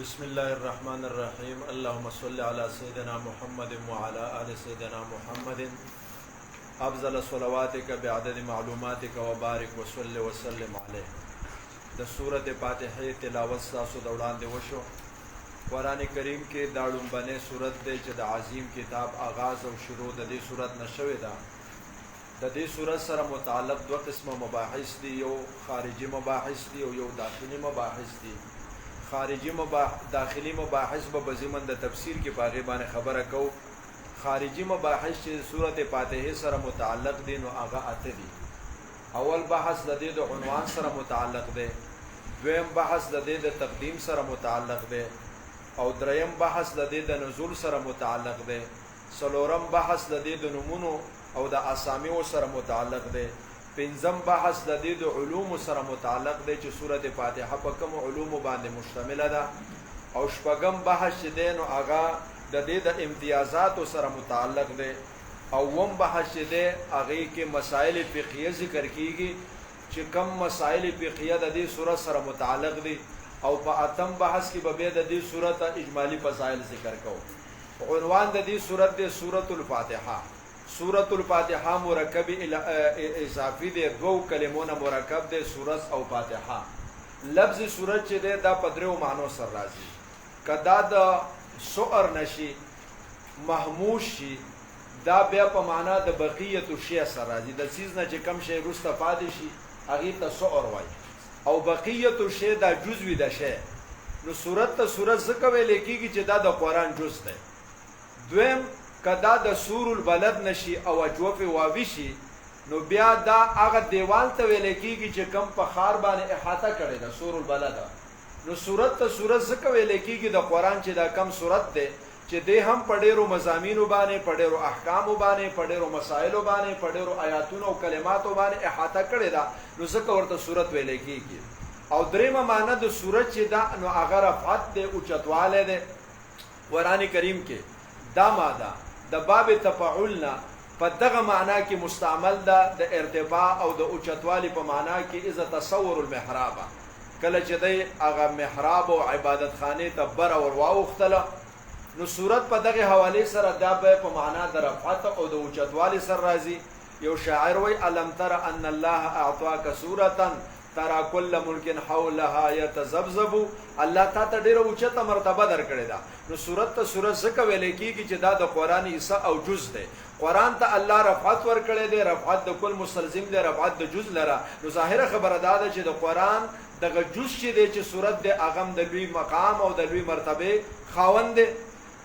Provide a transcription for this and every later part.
بسم الله الرحمن الرحيم اللهم صل على سيدنا محمد وعلى آل سيدنا محمد افضل صلواتك بعدد معلوماتك وبارك وصل وسلم عليه. د سورۃ فاتحه تلاوت تاسو د وړاندې وشو. قرآن کریم کې دا لومبنه سورۃ دی چې د عظیم کتاب آغاز او شروع د دې سورۃ نشوي ده. د دې سورۃ سره متعلق دوه قسمه مباحث دي، یو خارجي مباحث دي او یو داخلي مباحث دي. داخلي مباحث به بزمن د تفسیر کې باغې باندې خبره کو. خارجي مباحث چې سورۃ فاتحه سره متعلق دي نو هغه اته دي. اول بحث د دې د عنوان سره متعلق دی، دویم بحث د دې د تقدیم سره متعلق دی، او دریم بحث د دې د نزول سره متعلق دی، څلورم بحث د دې د نمونو او د اسامیو سره متعلق دی، پنځم بحث د دې د علوم سره متعلق دی چې سورۃ فاتحه په کوم علوم باندې مشتمله ده، او شپږم بحث چې دی نو هغه د دې د امتیازات سره متعلق دی، او اوم بحث چې دی هغه کې مسائل فقهیه ذکر کیږي چې کم مسائل فقهیه د دې سورۃ سره متعلق دي، او په اتم بحث کې به د دې سورۃ اجمالی فضائل ذکر کوو. عنوان د دې سورۃ دی سورۃ الفاتحه. سورۃ الفاتحه مرکب اضافي دی، دو کلمونه مرکب دی، سورۃ او فاتحه. لفظ سورۃ چې دی دا په درو معنو سره راځي. کدا د سؤر نشي محموش شي دا بیا په معنا د بقیه الشیء سره راځي، د چیز نه چې کم شی رسته پاتې شي هغه ته سؤر وایي، او بقیه الشیء دا جزوی د شی. نو سورۃ ته سورۃ ځکه ویل کېږي چې دا د قرآن جز دی. دویم کدا د سور البلد نشي او اجوف واوی شي نو بیا دا هغه دیوال ته ویل کېږي چې کم په خار باندې احاطه کړي د سور البلد. نو سورۃ ته سورۃ ځکه ویل کېږي د قرآن چې دا کم سورۃ دی چې دی هم په ډېرو مضامینو باندې، په ډېرو احکامو باندې، په ډېرو مسایلو باندې، په ډېرو آیاتونو او کلماتو باندې احاطه کړي ده، نو ځکه ورته سورۃ ویل کېږي. او دریمه معنی د سورۃ چې دا نو هغه رفعت دی، اوچتوالی دی. قرآن کریم کې دا ماده د باب تفاعلنا په دغه معنا کې مستعمل ده، د ارتفاع او د اوچتوالي په معنا کې اذا تصور المحراب، کله چې دی هغه محراب او عبادت خانه ته بر اور واوختله. نو صورت په دغه حواله سره دا په معنا د رفعت او د اوچتوالي سره راځي. یو شاعر وی الم تر ان الله اعطاك سوره ترى كل ملك حولها يتذبذب، الله تا ته ډیره اوچته مرتبه درکړې ده. نو سورۃ ته سورۃ ځکه ویل کېږي چې دا د قرآن حصہ او جز دی. قرآن ته الله رفعت ورکړی دی، رفعت د کل مستلزم دی، رفعت د جز لره. نو ظاهره خبره ده چې د قرآن دغه جز چې دی چې سورۃ دی هغه د لوی مقام او د لوی مرتبه خاوند دی.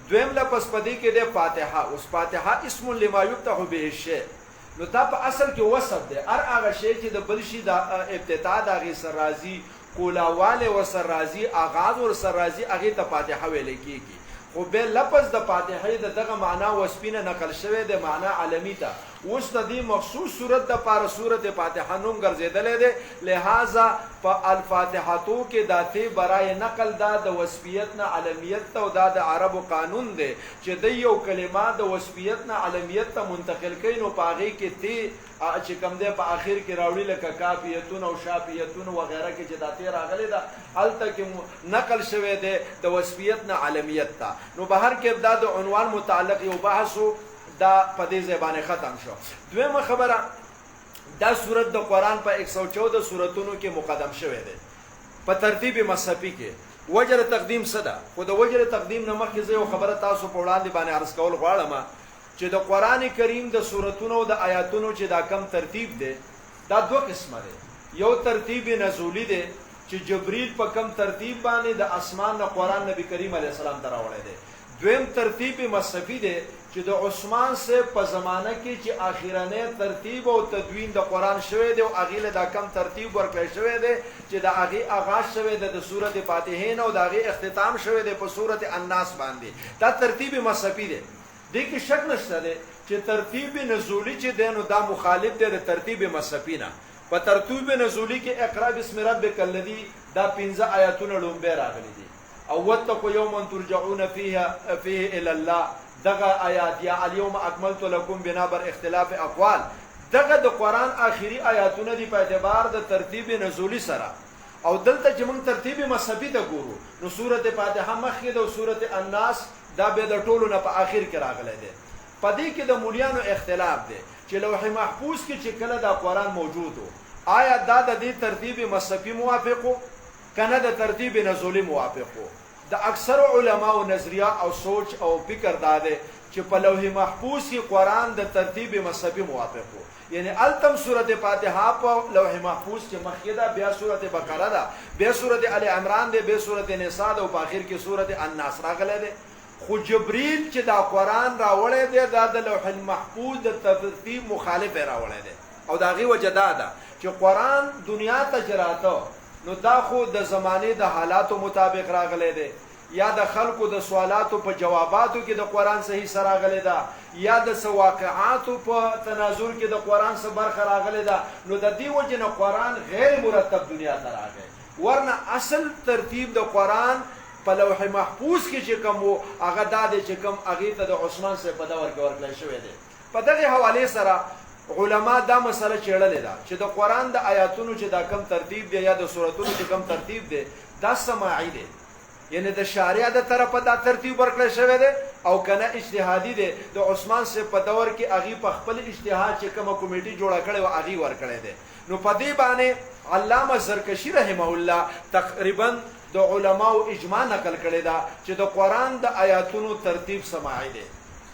دویم لپس پدې کې دی فاتحه. اوس فاتحه اسم لما یفتح به الشیء، نو دا په اصل کې وصف دی. هر هغه شی چې د بل شي د ابتدا د هغې سره راځي، کولاوالی ورسره راځي، آغاز ورسره راځي، هغې ته فاتحه ویلی کېږي. خو بیا لفظ د فاتحې د دغه معنا وصفي نه نقل شوی د معنا عالمي ته. اوس د دې مخصوص صورت دپاره صورت فاتحه نوم ګرځېدلی دی. لہذا په الفاتحتو کې دا تی برای نقل دا د وصفیت نه عالمیت ته، او دا د عربو قانون دی چې د یو کلمه د وصفیت نه عالمیت ته منتقل کوي، نو په هغې کې تی چې کوم دی په آخر کې راوړي، لکه کافیتون او شافیتون وغیره کې چې دا تی راغلی ده، هلته کې نقل شوی دی د وصفیت نه عالمیت ته. نو بهر کې دا د عنوان متعلق یو بحثو دا په دې ځای باندې ختم شو. دویمه خبره، دا سورت د قرآن په 114 سورتونو کې مقدم شوی دی په ترتیب مصحفي کې. وجر تقدیم څه ده؟ خو د وجر تقدیم نه مخکې زه یو خبره تاسو په وړاندې باندې عرض کول غواړم چې د قرآن کریم د سورتونو او د آیاتونو چې دا کم ترتیب دی دا دوه قسمه دی. یو ترتیب نزولی دی چې جبریل په کم ترتیب باندې د اسمان نه قرآن نبی کریم علیه السلام ته راوړی دی. دویم ترتیب مصحفي دی چې د عثمان سے په زمانه کې چې آخرنه ترتیب او تدوین د قرآن شوی دی، او هغې له دا کم ترتیب ورکړی شوی دی چې د هغې آغاز شوی دی د سورت فاتحې نه، او د هغې اختتام شوی دی په سورت الناس باندې. دا ترتیب مصحفي دی. دې کې شک نشته دی چې ترتیب نزولی چې دی نو دا مخالف دی د ترتیب مصحفي نه. په ترتیب نزولی کې اقرا بسم ربک الذی دا 15 آیاتونه لومبی راغلي دي، او واتقوا یوما ترجعون فیه الی الله دغه آیات، یا الیوم اکملت لکم بنا بر اختلاف اقوال، دغه د قرآن آخري آیاتونه دي په اعتبار د ترتیب نزولی سره. او دلته چې موږ ترتیب مصحفي ته ګورو نو سورته فاتحه مخکې ده او سورته الناس دا به د ټولو نه په آخر کې راغلی دی. په دې کې د مولیانو اختلاف دی چې لوح محفوظ کې چې کله دا قرآن موجود و آیا دا د دې ترتیب مصحفي موافق و کنه د ترتیب نزولی موافق و. د اکثر علماء نظریه او سوچ او فکر دا دی چې په لوح محفوظ کې قرآن د ترتیب مصحفي موافق و. یعنی التم سورۃ فاتحه په لوح محفوظ کې مخکې ده، بیا سورۃ بقره ده، بیا سورۃ ال عمران ده، بیا سورۃ نساء ده او په اخر کې سورۃ الناس راغله ده. خو جبريل چې دا قرآن راوړی دی دا د لوح المحفوظ د ترتیب مخالف راوړی دی او دا غي وجه ده چې قرآن دنیا ته جراته نو دا خو د زمانه د حالاتو مطابق راغلی دی، یا د خلکو د سوالاتو په جواباتو کې د قرآن صحیح سره راغلی ده، یا د واقعاتو په تناظر کې د قرآن سره برخه راغلی ده. نو د دې وجه نه قرآن غیر مرتب دنیا ته راغی، ورنه اصل ترتیب د قرآن په لوح محفوظ کې چې کوم وو هغه دا دی چې کوم هغې ته د عثمان صاحب په دور کې ورکړی شوی دی. په دغې حوالې سره علما دا مسله چیړلې ده چې د قرآن د آیاتونو چې دا کم ترتیب دی یا د سورتونو چې کم ترتیب دی دا سماعي دی، یعنی د شارع د طرفه دا ترتیب ورکړی شوی دی او کنه اجتهادي دی. د عثمان صاحب په دور کې هغې په خپل اجتهاد چې کومه کمیټي جوړه کړې وه هغې ورکړی دی. نو په دې باندې علامه زرکشي رحمه الله تقریبا د علماو اجماع نقل کړی دا چې د قرآن د آیاتونو ترتیب سماعي دی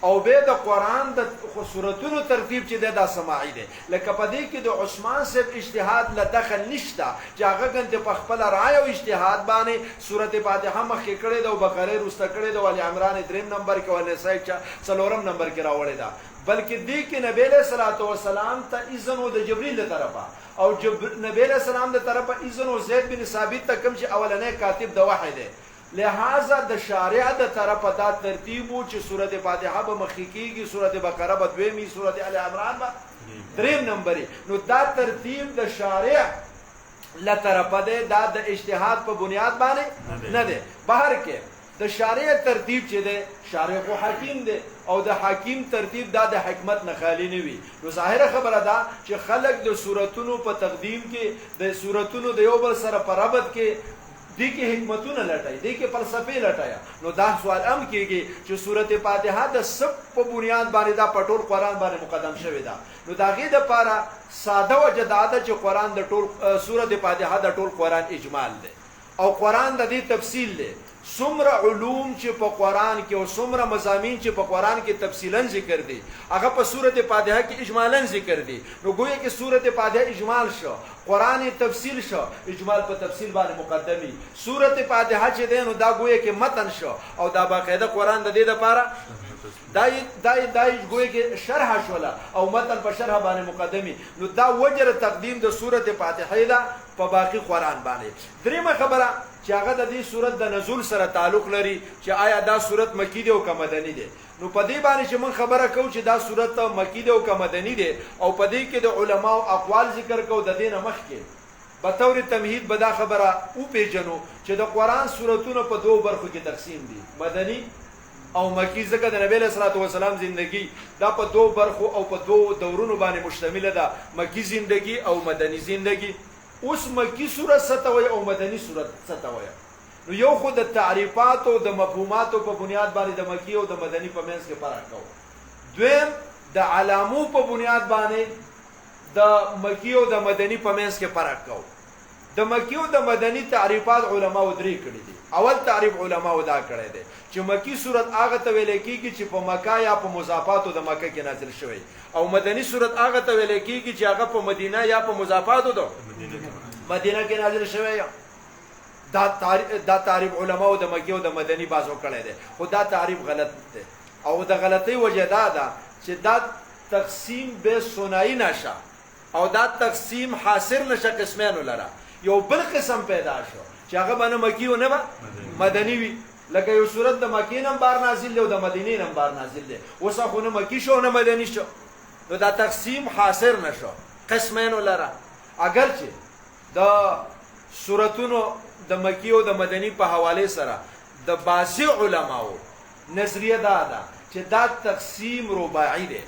او به د قرآن د سورتونو ترتیب چې دا سماعي دی. لکه په دې کې د عثمان صاحب اجتهاد له دخل نشته چې هغه ګنته په خپل رائے او اجتهاد باندې سورته فاتحه مخکې کړې ده او بقره وروسته کړې ده او ال عمران 3 نمبر کې او نساء 4 نمبر کې راوړې ده، بلکې دې کې نبی له صلوات و سلام ته اذن او د جبريل له طرفه او نبی له سلام له طرفه اذن او زید بن ثابت ته کوم چې اولنې کاتب د وحی دی. لہذا د شارع د طرفه دا ترتیب چې سورته فاتحه به مخکې کیږي، سورته بقره به دویمي، سورته ال عمران به 3 نمبري. نو دا ترتیب د شارع له طرفه دی، دا د اجتهاد په بنیاد باندې نه دی. بهر کې د شارع ترتیب چې دی شارع خو حکیم دی او د حکیم ترتیب دا د حکمت نه خالی نه وي. نو ظاهره خبره ده چې خلک د سورتونو په تقدیم کې د سورتونو د یو بل سره په ربط کې دې کې حکمتونه لټای، دې کې فلسفه لټایا. نو دا سوال هم کېږي چې سورته فاتحه د سب په بنیاد باندې دا پټول قرآن باندې مقدم شوی ده. نو دا غي د پاره ساده وجه دا ده چې قرآن د ټول سورته فاتحه د ټول قرآن اجمال دی او قرآن د دې تفصیل دی. څومره علوم چې په قرآن کې او څومره مضامین چې په قرآن کې تفصیلا ذکر دي هغه په سورته فاتحه کې اجمالا ذکر دي. نو گویا کې سورته فاتحه اجمال شو، قرآن تفصیل شو، اجمال په تفصیل باندې مقدمي. سورته فاتحه چې ده نو دا گویا کې متن شو او دا باقاعده قرآن د دې لپاره دای گویا کې شرح شوله او متن په شرح باندې مقدمي. نو دا وجر تقدیم د سورته فاتحه ده په باقي قرآن باندې. دریمه خبره چې هغه د دې صورت د نزول سره تعلق لري چې آیا دا صورت مکی دی او که مدنی دی. نو په دې باندې چې موږ خبره کوو چې دا صورت مکی دی او که مدنی دی او په دې کې د علماو اقوال ذکر کوو د دې نه مخکې به طور تمهید به دا خبره وپېژنو چې د قرآن صورتونه په دوو برخو کې تقسیم دي، مدني او مکی. ځکه د نبی صلی الله علیه وسلم زندگی دا په دوو برخو او په دوو دورونو باندې مشتمله ده، مکی زندگی او مدني زندگی. اوس مکی صورت ستوي او مدني صورت ستوي. نو یو خو د تعریفات او د مفهومات په بنیاد باندې د مکی او د مدني په منځ کې فرق کوو. دویم د علامو په بنیاد باندې د مکی او د مدني په منځ کې فرق کوو. د مکی او د مدني تعریفات علماء درې کړي دي. اول تعریف علماء دا کړی دی چې مکی صورت هغه ته ویل کېږي چې په مکه یا په مضافاتو د مکه کې نازل شوی او مدني صورت هغه ته ویل کېږي چې هغه په مدینه یا په مضافاتو د مدینه کې نازل شوی. دا تعریف علماء د مکی او د مدني بازو کړی دی، خو دا تعریف غلط دی او د غلطۍ وجه دا ده چې دا تقسیم به ثنایی نشه او دا تقسیم حاصر نشه قسمینو لره. یو بل قسم پیدا شو چې هغه باندې مکی او نه مدني وي، لکه یو صورت د مکی نم بار نازل دی او د مدینې نم بار نازل دی، اوس خو نه مکی شو نه مدني شو. نو دا تقسیم حاصر نشو قسمینو لره. اگر چې د سورتونو د مکی او د مدني په حواله سره د بعضی علماو نظریه دا ده چې دا تقسیم رباعی دی،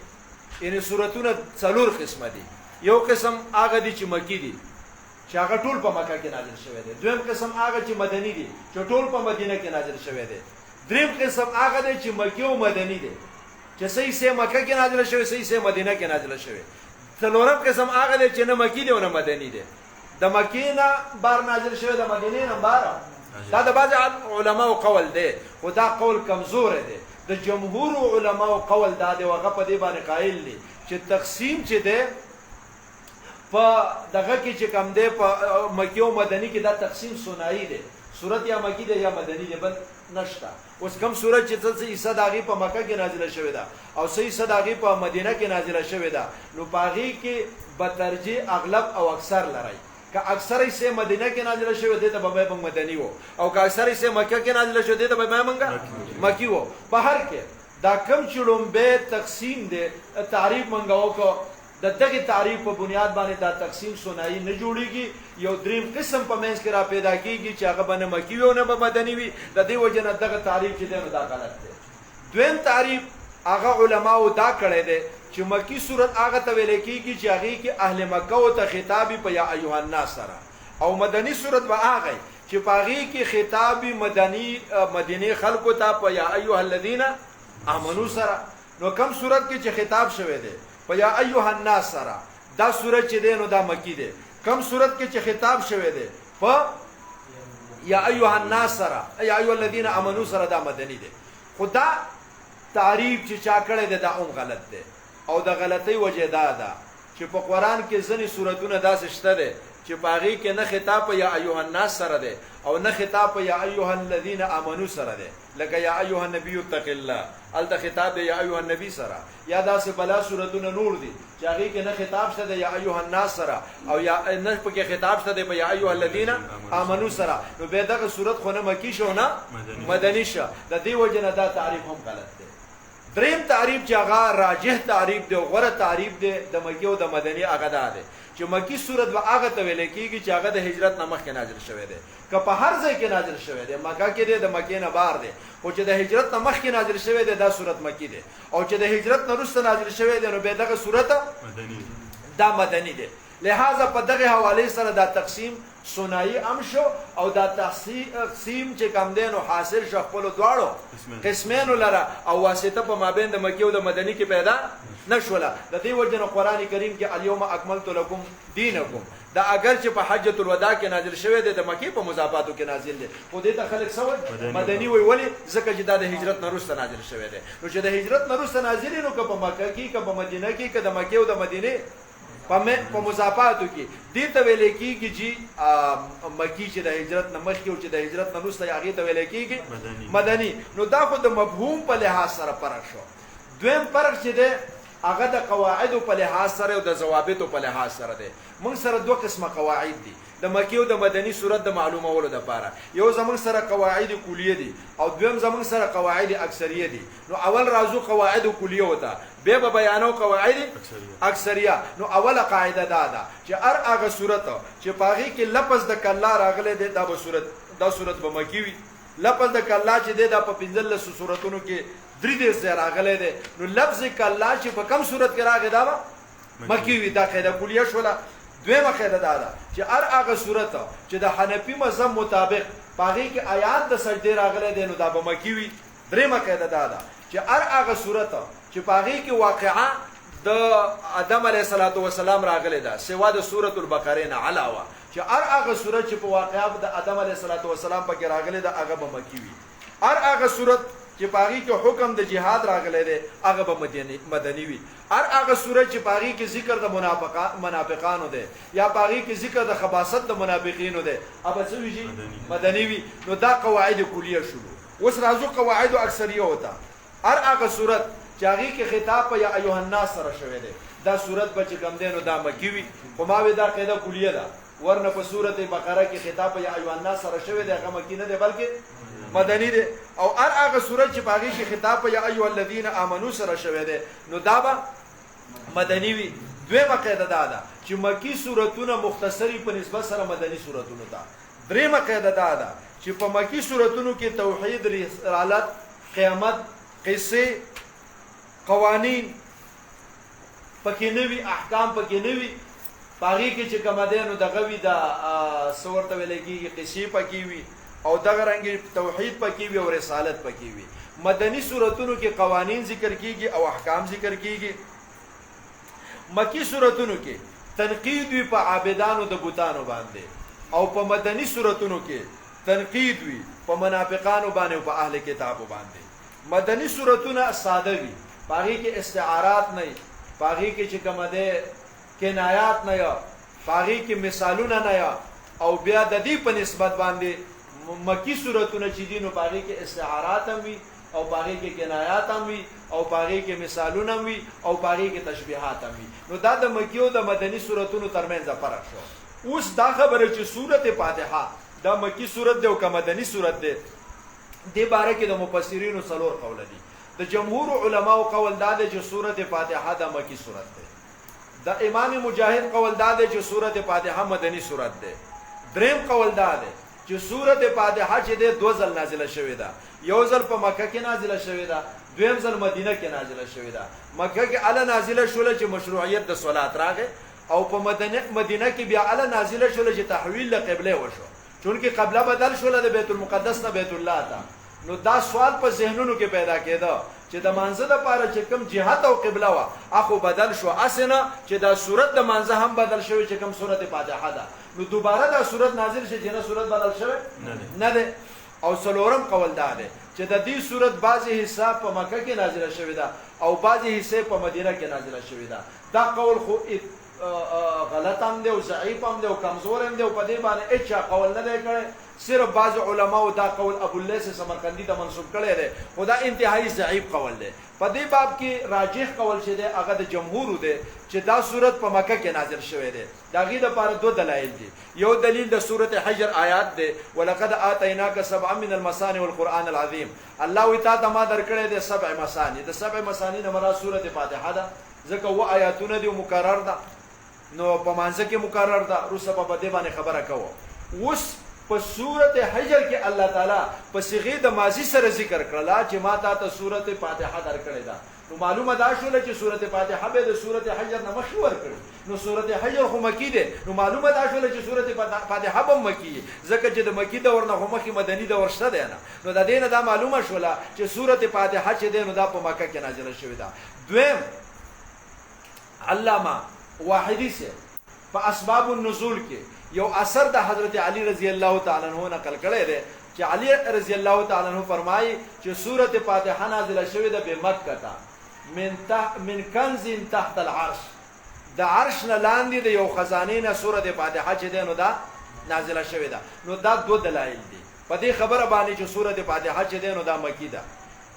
یعنی سورتونه 4 قسمه دي. یو قسم هغه دي چې مکی دي چې هغه ټول په مکه کې نازل شوی دی. دویم قسم هغه چې مدني دي چې ټول په مدینه کې نازل شوی دی. دریم قسم هغه دی چې مکی او مدني دی چې صحیح سه مکه کې نازل شوی صحیح سه مدینه کې نازل شوی. څلورم قسم هغه دی چې نه مکی دی او نه مدني دی. د مکی نه بار نازل شوی د مدینې نه بار. دا د بعض علماء قول دی خو دا قول کمزور دی. د جمهور علماء قول دا دی هغه په دې باندې قائل دي چې تقسیم چې دی په دغه کې چې کم دی په مکی او مدني کې دا تقسیم ثنایی دی. صورت یا مکی دی یا مدني دی بل نشته. اوس کوم صورت چې څه حصہ داغي په مکه کې نازله شوې ده او صحیح حصہ داغي په مدینه کې نازله شوې ده نو پاغي کې به ترجیح اغلب او اکثر لري. که اکثر حصے مدینه کې نازله شوی دی ته به موږ مدني وو او که اکثر حصے مکه کې نازله شوی دی ته به موږ مکی وو. په هر کې دا کم چړم به تقسیم دی تعریف منغاو کو د دغه تعریف په بنیاد باندې دا تقسیم ثنایی نه جوړیږي. یو دریم قسم په منځ کې را پیدا کیږي چې هغه باندې مکی وو نه به مدني وي. د دې وجه نه دغه تعریف چې دی نو دا غلط دی. دویم تعریف هغه علماو دا کړی دی چې مکی صورت هغه ته ویل کیږي چې هغه کې اهل مکه او ته خطابي په یا ایها الناس سره او مدني صورت به هغه چې پاغي کې خطابي مدینه خلکو ته په یا ایها الذین آمنو سره. نو کم صورت کې چې خطاب شوی دی په یا ایها الناس سره دا صورت چې دی نو دا مکی دی. کم صورت کې چې خطاب شوی دی په یا ایها الناس سره یا ایها الذین آمنو سره دا مدني دی. خدا تعریف چې چا کړی دی دا هم غلط دی او د غلطۍ وجه دا ده چې په قرآن کې ځینې صورتونه داسې شته دی چې په هغې کې نه خطاب په یا ایها الناس سره دی او نه خطاب په یا ایها الذین آمنو سره دی. لکه یا ایها النبی اتق الله هلته خطاب دی یا ایها النبی سره. یا داسې بلا صورتونه نور دي چې هغې کې نه خطاب شته دی یا ایها الناس سره او یا نه پکې خطاب شته دی په یا ایها الذین آمنو سره. نو بیا دغه صورت خو نه مکی شو نه مدني شه. د دې وجه نه دا تعریف هم غلط دی. دریم تعریف چې هغه راجح تعریف دی او غوره تعریف دی د مکی او د مدني هغه دا دی چې مکی صورت به هغه ته ویل کېږي چې هغه د هجرت نه مخکې نازل شوی دی. که په هر ځای کې نازل شوی دی مکه کې دی د مکې نه بار دی خو چې د هجرت نه مخکې نازل شوی دی دا صورت مکی دی او چې د هجرت نه وروسته نازل شوی دی نو بیا دغه صورت دا مدني دی. لہذا په دغه حواله سره دا تقسیم ثنایی ام شو او دا تقسیم چې کم دی نو حاصل شو خپل دواړو قسمین لره او واسطه په مابین د مکی او د مدني کې پیدا نشوله. د دې وجه نه قران کریم کې الیوم اکملت لکم دینکم دا اگر چې په حجۃ الوداع کې نازل شوی دی د مکی په مضافاتو کې نازل دی خو دې ته خلک سوي مدني وي. ولی ځکه چې دا د هجرت نه وروسته نازل شوی دی. نو چې د هجرت نه وروسته نازل نو که په مکه کې که په مدینه کې که د مکی او د مدینه په مضافاتو کې دې ته ویل کېږي چې مکی چې د هجرت نه مخکې او چې د هجرت نه وروسته هغې ته ویل کېږي مدني. نو دا خو د مفهوم په لحاظ سره فرق شو. دویم فرق چې دی هغه د قواعدو په لحاظ سره او د ضوابطو په لحاظ سره دی. موږ سره دوه قسمه قواعد دي د مکی او د مدني صورت د معلومولو دپاره. یو زموږ سره قواعد کلیه دي او دویم زموږ سره قواعد اکثریه دي. نو اول راځو قواعد کلیه وته بیا به بیانو قواعد اکثریه. نو اوله قاعده دا ده چې هر هغه صورت چې په هغې کې لفظ د کلا راغلی دی دا صورت به مکی وي. لفظ د کلا چې دی دا په 15 صورتونو کې 3 ځای راغلی دی نو لفظ کلا چې په کم صورت کې راغی دا به مکی وي. دا قاعده کلیه شوله. دویمه قاعده دا ده چې هر هغه صورت چې د حنفي مذهب مطابق په هغې کې آیات د سجدې راغلی دی نو دا به مکی وي. دریمه قاعده دا ده چې هر هغه صورت چې په هغې کې واقعه د آدم علیه السلام راغلی ده سوا د سورة البقرې نه علاوه چې هر هغه صورت چې په واقعه د آدم علیه السلام پکې راغلی ده هغه به مکی وي. هر هغه صورت چې په هغې کې حکم د جهاد راغلی دی هغه به مدني وي. هر هغه صورت چې په هغې کې ذکر د منافقانو دی یا په هغې کې ذکر د خباثت د منافقینو دی هغه څه وي مدني وي. نو دا قواعد کلیه شروع. اوس راځو قواعد اکثریه وته. هر هغه صورت چې هغې کې خطاب په یا ایها الناس سره شوی دی دا صورت به چې کوم دی نو دا مکی وي. خو ما وی دا قاعده کلیه ده ورنه په سورت بقره کې خطاب په یا ایها الناس سره شوی دی هغه مکی نه دی بلکې مدني دی. او هر هغه صورت چې په هغې کې خطاب په یا ایها الذین آمنو سره شوی دی نو دا به مدني وي. دویمه قاعده دا ده چې مکی صورتونه مختصري په نسبت سره مدني صورتونو ته. دریمه قاعده دا ده چې په مکی صورتونو کې توحید رسالت قیامت قصې قوانین پکې نه وي احکام پکې نه وي پاغي کې چې کوم دینو دغه وی دا سورته ولګي قصې پکې وي او دغه رنګ توحید پکې وي او رسالت پکې وي. مدنی سورتونو کې قوانین ذکر کیږي او احکام ذکر کیږي. مکی سورتونو کې تنقید وی په عابدانو د بوتانو باندې او په مدنی سورتونو کې تنقید وی په منافقانو باندې او په اهل کتابو باندې. مدنی سورتونه ساده وي، پاغي کې استعارات نه، پاغي کې چې کوم ده کنایات نه، پاغي کې مثالونه نه، او بیا د دې په نسبت باندې مکی سورتونه چې دینو پاغي کې استعارات هم وي او پاغي کې کنایات هم وي او پاغي کې مثالونه هم وي او پاغي کې تشبیهات هم وي. نو دا د مکی او د مدنی سورتونو ترمنځ فرق شو. اوس دا خبره چې سورته فاتحه دا مکی سورت دی او که مدنی سورت دی، دې باره کې د مفسرینو څلور قول دي. د جمهور علماو قول دا دی چې سورته فاتحه د مکی سورت دی. د امام مجاهد قول دا دی چې سورته فاتحه مدنی سورت دی. دریم قول دا دی چې سورته فاتحه چې د دو ځل نازله شوې ده، یو ځل په مکه کې نازله شوې ده، دویم ځل مدینه کې نازله شوې ده. مکه کې اله نازله شوله چې مشروعیت د صلات راغی او په مدینه کې بیا اله نازله شوله چې تحویل له قبله وشو، چونکه قبله بدل شوله د بیت المقدس نه بیت الله ته. نو دا سوال په ذهنونو کې پیدا کېده چې د مانزه لپاره چې کوم جهت او قبله وا اخو بدل شو، اسنه چې دا صورت د مانزه هم بدل شوی چې کوم سورته فاتحه ده. نو دوباره دا صورت نازل شي چې نه صورت بدل شوی نه ده. او څلورم قول دا ده چې د دې صورت بعضی حصہ په مکه کې نازله شوی ده او بعضی حصے په مدینه کې نازله شوی ده. دا قول خو غلط هم دی او ضعیف هم دی او کمزور هم دی او په دې باندې اچا قول نه دی کړی. صرف بعض علماء دا قول ابو اللیث سمرقندی ته منسوب کړی دی، خو دا انتهایی ضعیف قول دی. په دې باب کې راجح قول چې دی هغه د جمهور دی چې دا صورت په مکه کې نازل شوی دی. دا غي د لپاره دوه دلایل دي. یو دلیل د سورته حجر آیات دی، ولقد آتیناک سبعا من المثانی والقرآن العظیم. الله وی تا ته ما درکړی دی 7 مثانی. د 7 مثانی نه مراد سورته فاتحه ده، ځکه و آیاتونه دی مکرر ده، نو په مانځ کې مکرر ده. روسه په دې باندې خبره کوو. اوس په سورته حجر کې الله تعالی په صيغه د ماضی سره ذکر کړل چې ما ته سورته فاتحه درکړې ده. نو معلومه دا شوله چې سورته فاتحه به د سورته حجر نه مشهور کړي. نو سورته حجر خو مکی ده، نو معلومه دا شوله چې سورته فاتحه به مکی، ځکه چې د مکی دور نه مخکې مدني دور شته دی نه. نو د دې نه دا معلومه شوله چې سورته فاتحه چې ده نو دا په مکه کې نازله شوې ده. دویم علامه واحدی سے په اسباب النزول کې یو اثر د حضرت علی رضی الله تعالی عنہ نقل کړی دی چې علی رضی الله تعالی عنہ فرمایي چې سورته فاتحه نازله شوې ده په مکه ته من کنز تحت العرش، د عرش نه لاندې د یو خزانه نه سورته فاتحه چې ده نو دا نازله شوې ده. نو دا دو دلایل دي په دې خبره باندې چې سورته فاتحه چې ده نو دا مکی ده.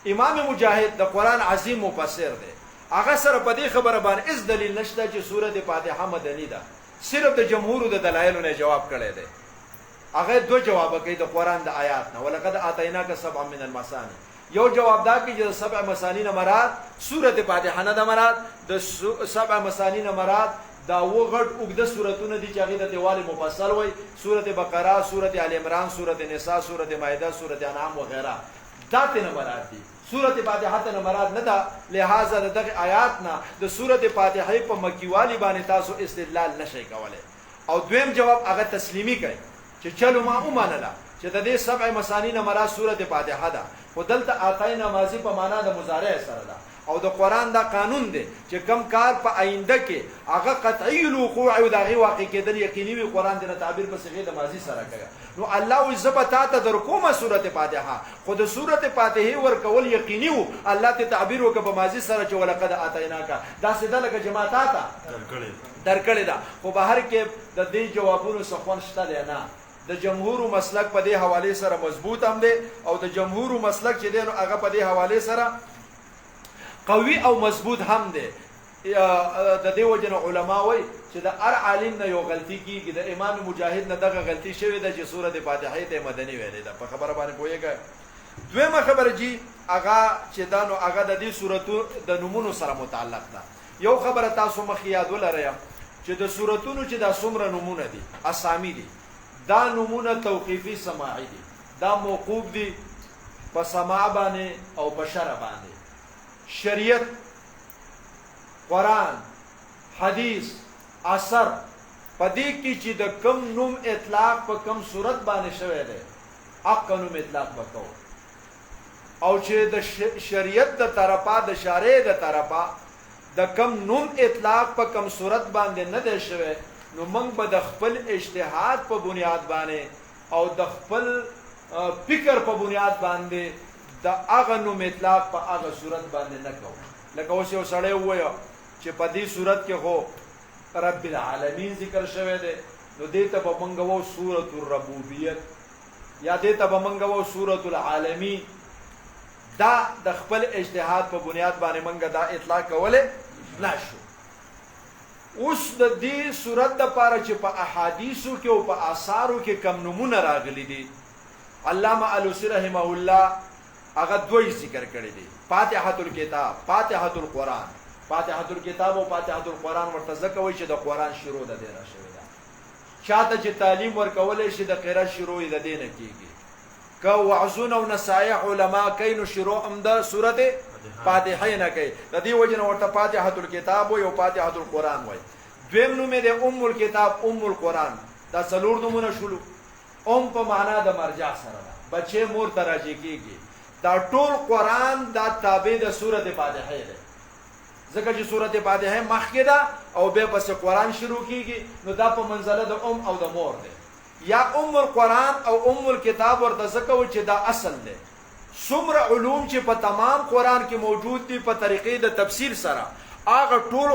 امام مجاهد د قران عظیم مفسر دی، هغه سره په دې خبره باندې اس دلیل نشته چې سورته فاتحه مدنی ده. صرف د جمهور د دلایلو نه جواب کړی دی. هغه دو جواب کوي د قران د آیات نه، ولقد آتیناک سبعا من المثانی. یو جواب دا کوي چې 7 مثانی نه مراد سورته فاتحه نه ده، مراد د 7 مثانی نه مراد دا وغټ وګد سوراتونه دي چې هغه د دیوال مفصل وای، سورته بقره، سورته ال عمران، سورته نساء، سورته مائده، سورته انعام وغیرہ. دا ته نه مراد دي، سورته فاتحه ته نه مراد نه ده. لہذا دغه آیات نه د سورته فاتحه په مکیوالی باندې تاسو استدلال نشئ کولای. او دویم جواب هغه تسلیمی کوي چې چلو ما ومانله چې د دې 7 مثانی نه مراد سورته فاتحه ده، خو دلته آتینا ماضی په معنا د مضارع سره ده. او د قران دا قانون دی چې کم کار په آینده کې هغه قطعی الوقوع او دغه واقع کېدل یقیني وي، قران دې تعبیر په صيغه د ماضی سره کوي. نو الله وي زبتا ته در کومه سورته فاتحه، خو د سورته فاتحه ورکول یقیني وو. الله ته تعبیر وکړه په ماضی سره چې ولقد آتیناک، دا سیده لکه جماعتا ته درکړی دا. خو بهر کې د دې جوابونو څخه شته دی نه. د جمهور مسلک په دې حواله سره مضبوط هم دی او د جمهور مسلک چې دی نو هغه په دې حواله سره قوي او مضبوط هم دی. د دې وجه علماء وایي چې د هر عالم نه یو غلطي کیږي. د امام مجاهد نه دغه غلطي شوې ده چې سورته فاتحه ته مدني ویلې ده. په خبره باندې پوهیږئ. دویمه خبره جی هغه چې دا نو هغه د دې سورتو د نمونو سره متعلق ده. یو خبره تاسو مخ یاد ولرئ چې د سورتونو چې دا څومره نمونه دي اسامی دي، دا نمونه توقیفی سماعی دي، دا موقوف دي په سماع باندې او په شرع باندې. شریعت، قرآن، حدیث، اثر پدې کې چې د کم نوم اطلاق په کم صورت باندې شوی دی حق نوم اطلاق وکاو او چې د شریعت د طرفه د شارع د طرفه د کم نوم اطلاق په کم صورت باندې نه دی شوی نو موږ به د خپل اجتهاد په بنیاد باندې او د خپل فکر په بنیاد باندې د هغه نوم اطلاق په هغه صورت باندې نه کوو لکه اوس یو سړی ووایه چې په دې صورت کې خو رب العالمین ذکر شوی دی نو دې ته به موږ وو سورة الربوبیت یا دې ته به موږ وو سورة العالمین دا د خپل اجتهاد په بنیاد باندې موږ دا اطلاق کولی نشو اوس د دې صورت دپاره چې په احادیثو کې او په آثارو کې کم نومونه راغلي دي علامه الوسی رحمه الله هغه دوی ذکر کړی دي فاتحة الکتاب فاتحة القرآن فاتحة الکتاب او فاتحة القرآن ورته ځکه وایي چې د قرآن شروع د دې راشوې ده چاته چې تعلیم ورکولی شي د قرأت شروع یې د دې نه کېږي که وعظونه او نصایح علما کوي نو شروع هم د صورت فاتحه نه کوي د دې وجه نه ورته فاتحة الکتاب وایي او فاتحة القرآن وایي دویم نوم یې د ام الکتاب ام القرآن دا څلور نومونه شولو ام په معنا د مرجع سره ده بچې مور ته راجع کېږي دا ټول قرآن دا تابع د صورت فاتحه ده ځکه چې صورت فاتحه مخکې ده او بیا پسې قرآن شروع کېږي نو دا په منزله د ام او د مور ده یا ام القرآن او ام الکتاب ورته ځکه و چې دا اصل ده څومره علوم چې په تمام قرآن کې موجود دي په طریقې د تفصیل سره هغه ټول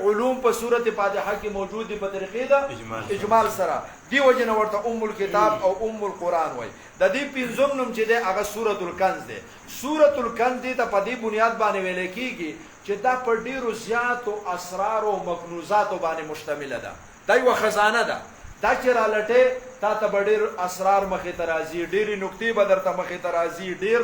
علوم په صورت فاتحه کې موجود دي په طریقې د اجمال سره دی وجه نه ورته ام الکتاب او ام القرآن وایي د دې پنځم نوم چې دی هغه سورة الکنز دی سورة الکنز دی ته په دې بنیاد باندې ویل کېږي چې دا په ډېرو زیاتو اسرارو او مکنوزاتو باندې مشتمله ده دا یوه خزانه ده دا چې رالټې تا ته به ډېر اسرار مخې ته راځي ډېرې نکتې به درته مخې ته راځي ډېر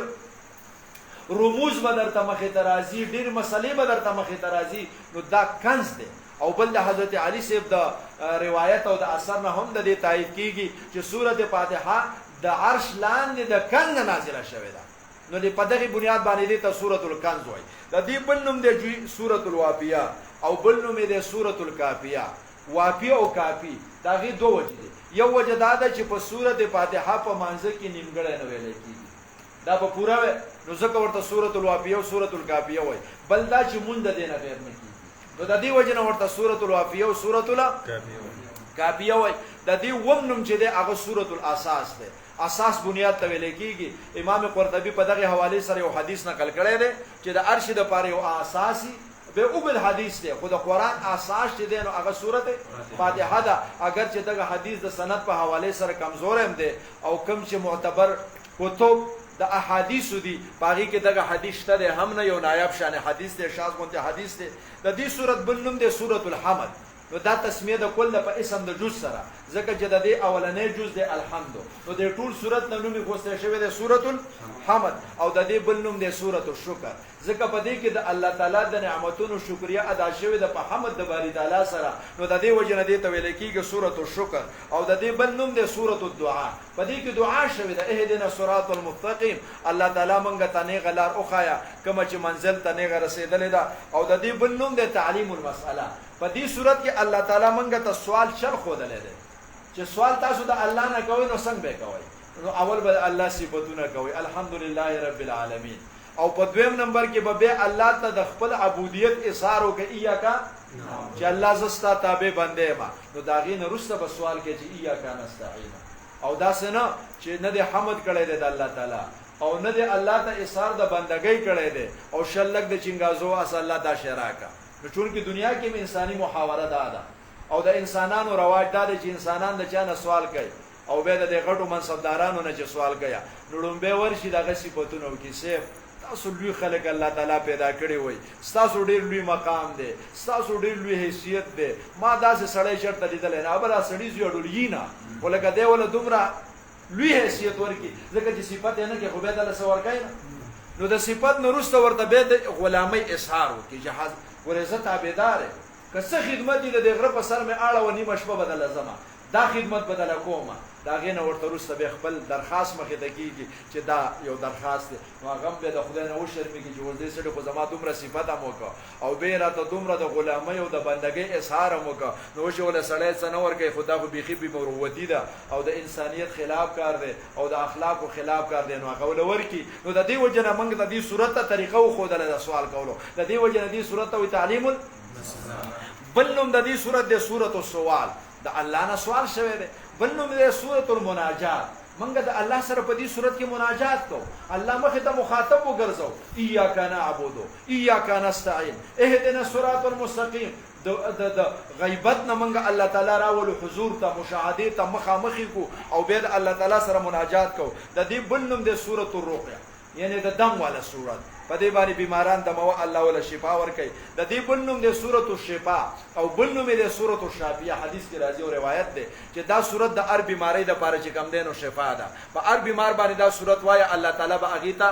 رموز به درته مخې ته راځي ډېر مسلې به درته مخې ته راځي نو دا کنز دی او بل د حضرت علی صاحب د روایت او د اثر نه هم د دې تایید کېږي چې سورة فاتحه د عرش لاندې د کنز نه نازله شوې ده نو د په دغې بنیاد باندې دې ته سورة الکنز وایي د دې بل نوم دی سورة الواقعه او بل نوم یې دی سورة الکافیه واقعه او کافی د هغې دوه وجې دي یو وجه دا ده چې په سورة فاتحه په مانځه کې نیمګړی نه ویلی کېږي دا به پوره وی نو ځکه ورته سورة الواقعه او سورة الکافیه وایي بل دا چې مونږ د دې نه غیر نه کېږي نو د دې وجه نه ورته سورة الواقعه او سورة الکافیه وایي د دې اووم نوم چې دی هغه سورة الاساس دی اساس بنیاد ته ویل کېږي امام قرطبي په دغې حوالې سره یو حدیث نقل کړی دی چې د هر شي دپاره یو اساسي به اوږد حدیث دی خو د قرآن اساس چې دی نو هغه سورت فاتحه ده اگر چې دغه حدیث د سند په حوالې سره کمزور هم دی او کوم چې معتبر کتب د احادیثو دي په هغې کې دغه حدیث شته دی هم نه یو نایب شان حدیث دی شاذ غوندې حدیث دی د دې صورت بل نوم دی سورة الحمد نو دا تسمیه د کل په اسم د جز سره ځکه چې د دې اولنی جز دی الحمد نو د ټول صورت نه نوم یې غوستی شوی دی سورة الحمد او د دې بل نوم دی سورة الشکر ځکه په دې کې د الله تعالی د نعمتونو شکریه ادا شوې ده په حمد د باري تعالی سره نو د دې وجه نه دې ته ویل کېږي سورة الشکر او د دې بل نوم دی سورة الدعا په دې کې دعا شوې ده اهدنا الصراط المستقیم الله تعالی موږ ته نیغه لار وښایه کومه چې منزل ته نیغه رسېدلې ده او د دې بل نوم دی تعلیم المسأله په دې صورت کې الله تعالی موږ ته سوال چل ښودلی دی چې سوال تاسو د الله نه کوئ نو څنګه به کوئ نو اول به الله صفتونه کوئ الحمدلله رب العالمین او په دویم نمبر کې به بیا الله ته د خپل عبودیت اظهار وکړي ایاکا چې الله زه ستا تابع بنده یم نو د هغې نه وروسته به سوال کوي چې ایاکا نستعین او داسې نه چې نه دې حمد کړی دی د الله تعالی او نه دې الله ته اظهار د بندګۍ کړی دی او شلک د چنګازو اس الله دا شی راکړه نو چونکې دنیا کې انساني محاوره دا ده او د انسانانو رواج دا دی چې انسانان د چا نه سوال کوي او بیا د دې غټو منصبدارانو نه چې سوال کوي نو لومبی ورشي دغه صفتونه وکړي صیب ستاسو لوی خلک الله تعالی پیدا کړي وای ستاسو ډېر لوی مقام دی ستاسو ډېر لوی حیثیت دی ما داسې سړی چېرته لیدلی نه بله سړي زیړولي نه خو لکه دی وله دومره لوی حیثیت ورکړي ځکه چې صفت یې نه کوي خو بیا دله څه ورکوي نه نو د صفت نه وروسته ورته بیا د غلامۍ اظهار وکړي چې ورې زه تابعدار یم که څه خدمت یې د دې غره په سر مې اړه و نیمه شپه به دله ځمه دا خدمت بدل کومه دا غینه ورته وروسته به خپل درخواست مخې ته کیږي چې دا یو درخواست دی نو هغه به د خدای نه وشرمېږي چې ورته سړي خو زما دومره صفت هم وکړه او به راته دومره د غلامۍ او د بندګۍ اظهار هم وکړه نو وشي وله سړی څه نه ورکوي خو دا خو بیخي بېمروتي ده او د انسانیت خلاف کار دی او د اخلاقو خلاف کار دی نو هغه وله ورکړي نو د دې وجه نه موږ د دې صورت ته طریقه وښودله د سوال کولو د دې وجه نه دې صورت ته وایي تعلیم بل نوم د دې صورت دی صورت السوال د الله نه سوال شوی دی بل نوم دی صورت المناجات منګه د الله سره په دې صورت کې مناجات کو الله مخې ته مخاطب وګرځو ایاک نعبد ایاک نستعين اهدنا الصراط المستقيم د غیبت نه منګه الله تعالی راول حضور ته مشاهده ته مخامخي کو او بیا د الله تعالی سره مناجات کو د دې بل نوم دی صورت الرقيه یعنی د دم والا صورت په دې باندې بیماران دمو الله ولا شفا ورکي د دې بل نوم دی صورت الشفاء او بل نوم دی صورت الشافیه حدیث کې راځي او روایت ده چې دا صورت د هر بیماری د پاره چې کم دینو شفا ده په هر بیمار باندې دا صورت وای الله تعالی به اغیتا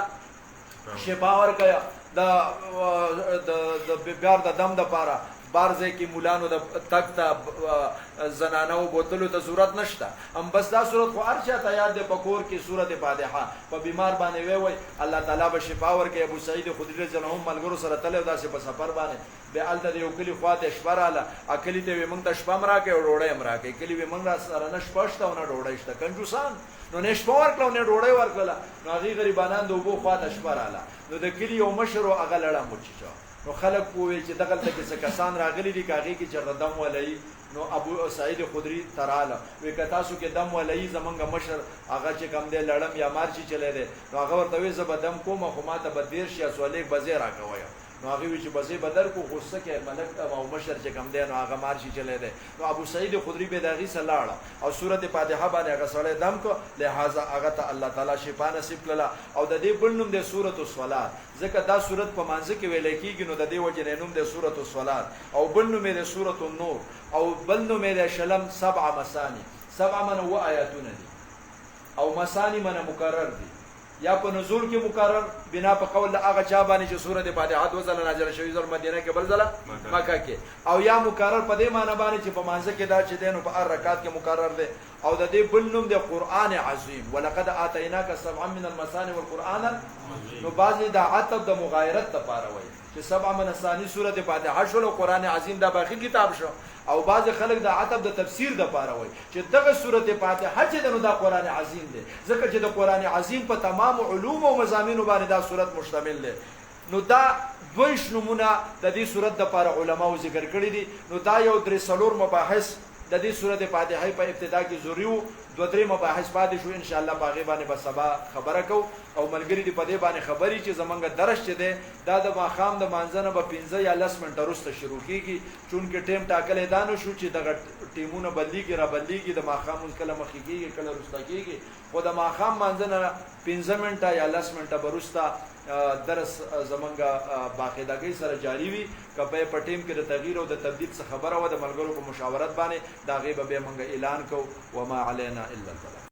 شفا ورکي د بیمار د دم د پاره بارزه کې مولانو د تک ته زنانو بوتلو ته صورت نشته هم بس دا صورت خو هر چاته یاد دی پکور کې صورت فاتحه په بیمار باندې وای الله تعالی به شفا ورکړي ابو سعید خدری رضی الله عنه ملګرو سره تل داسې په سفر باندې به الته یو کلی خواته شپراله اکلی ته موږ ته شپه مراکې او ډوړې مراکې کلی به موږ سره نه شپشته او نه ډوړې شته کنجوسان نو نه شپه ورکړو نه ډوړې ورکړه نو هغه غریبانان د وبو خواته شپراله نو د کلی یو مشر او هغه لړم وچیچو نو خلک پوهې چې دغه ته کې کسان راغلي دي کاږي کې چې دم ولای نو ابو سعید خدری تراله وی کتا سو کې دم ولای زمونږ مشر هغه چې کم دی لړم یا مارچی چلے دی نو هغه ورته وی زب دم کوم خو ماته بدیر شي سوالې بزیر راکوي نو هغه وی چې بزې بدر کو غصه کې ملک او مشر چې کم دی نو هغه مارچی چلے دی نو ابو سعید خدری به داغي سلاړه او سورته فاتحه باندې هغه سره دم کو لہذا هغه ته الله تعالی شفا نصیب کړه او د دې بل نوم دی سورۃ الصلات ځکه دا سورۃ په مانځ کې ویل کېږي نو د دې وجه نوم دی سورۃ الصلات او بل نوم دی سورۃ النور او بل نوم دی شلم سبع مثانی سبع من و آیاتونه دي او مثانی من مکرر دي یا په نزول کې مکرر بنا په قول هغه چا باندې چې سورۃ فاتحه د وزل نازله شوی زر مدینه کې بل ځله مکه کې او یا مکرر په دې معنی باندې چې په مانځ کې دا چې دینو په هر رکعت کې مکرر دی او د دې بل نوم دی قران عظیم ولقد اتیناک سبعا من المثانی والقران نو بعضی دا عتب د مغایرت لپاره وایي چې سبع من الثانی سورۃ فاتحه شول او قران عظیم دا باقی کتاب شو او بعض خلک دا عتب د تفسیر د پاره وایي چې دغه سورۃ فاتحه چې دنو دا قران عظیم دی ځکه چې د قران عظیم په تمام علوم او مضامین باندې دا سورۃ مشتمل دی نو دا دویش نمونه د دې سورۃ د پاره علماو ذکر کړی دي نو دا یو درې څلور مباحث د دې سورۃ فاتحه په ابتدا کې ضروري دو درې مباحث پاتې شو ان شاء الله باغې باندې به سبا خبره کو او ملګری دی په دې باندې خبري چې زمونږ درس چې دی دا د ماخام د مانځنه به 15 یا 10 منټه وروسته شروع کیږي چون کې ټیم ټاکلې دانو شو چې دغه ټیمونه بدلیږي را بدلیږي د ماخام کله مخې کیږي کله وروسته کیږي خو د ماخام مانځنه 15 منټه یا 10 منټه وروسته درس زمونږ باقاعدګۍ سره جاری وي کپه په ټیم کې د تغییر او د تبديل څخه خبره و د ملګرو په مشاورت باندې دا غیبه به مونږ اعلان کو وما علينا الا البلاغ